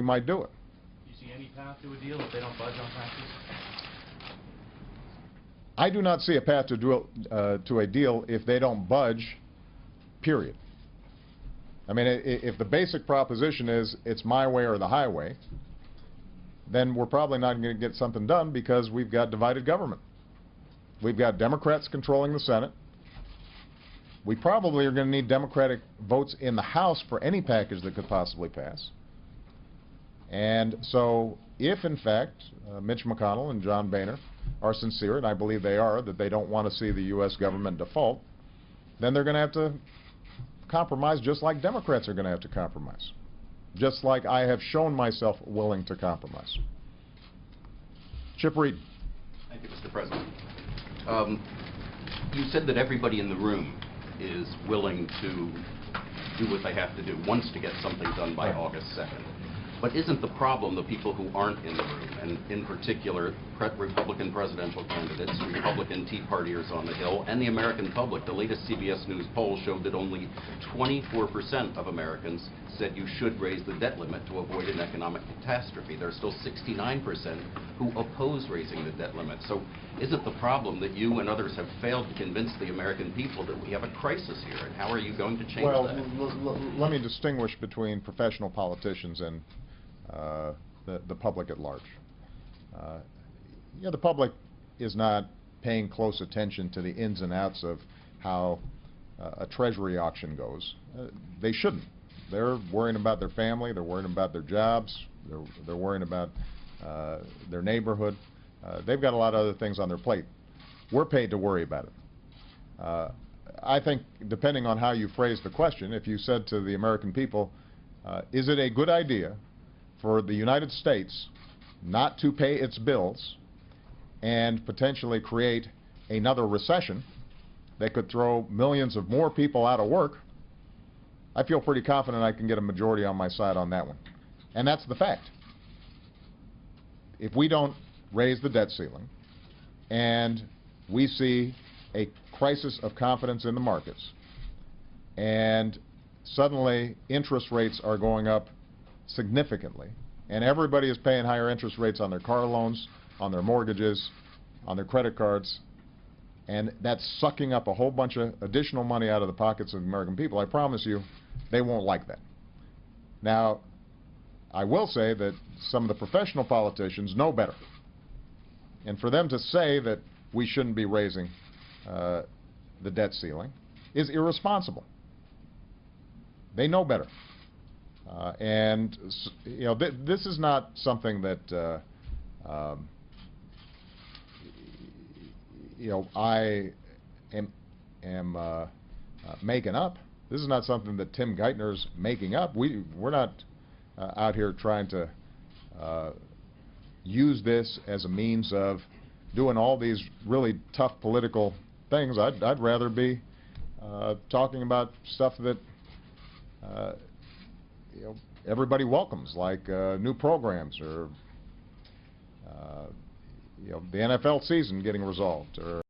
might do it. Do you see any path to a deal if they don't budge on taxes? I do not see a path to a deal if they don't budge, period. I mean, if the basic proposition is it's my way or the highway, then we're probably not going to get something done because we've got divided government. We've got Democrats controlling the Senate. We probably are going to need Democratic votes in the House for any package that could possibly pass. And so if, in fact, Mitch McConnell and John Boehner are sincere, and I believe they are, that they don't want to see the U.S. government default, then they're going to have to compromise just like Democrats are going to have to compromise, just like I have shown myself willing to compromise. Chip Reed. Thank you, Mr. President. You said that everybody in the room is willing to do what they have to do, wants to get something done by August 2nd. But isn't the problem the people who aren't in the room, and in particular Republican presidential candidates, Republican Tea Partiers on the Hill, and the American public? The latest CBS News poll showed that only 24% of Americans said you should raise the debt limit to avoid an economic catastrophe. There are still 69% who oppose raising the debt limit. So isn't the problem that you and others have failed to convince the American people that we have a crisis here, and how are you going to change that? Let me distinguish between professional politicians and the public at large. The public is not paying close attention to the ins and outs of how a Treasury auction goes. They shouldn't. They're worrying about their family, they're worrying about their jobs, they're worrying about their neighborhood. They've got a lot of other things on their plate. We're paid to worry about it. I think, depending on how you phrase the question, if you said to the American people, is it a good idea for the United States not to pay its bills and potentially create another recession that could throw millions of more people out of work, I feel pretty confident I can get a majority on my side on that one. And that's the fact. If we don't raise the debt ceiling and we see a crisis of confidence in the markets and suddenly interest rates are going up significantly, and everybody is paying higher interest rates on their car loans, on their mortgages, on their credit cards, and that's sucking up a whole bunch of additional money out of the pockets of the American people, I promise you they won't like that. Now, I will say that some of the professional politicians know better, and for them to say that we shouldn't be raising the debt ceiling is irresponsible. They know better. And this is not something that I am making up. This is not something that Tim Geithner's making up. We're not out here trying to use this as a means of doing all these really tough political things. I'd rather be talking about stuff that everybody welcomes, like new programs, or the NFL season getting resolved, or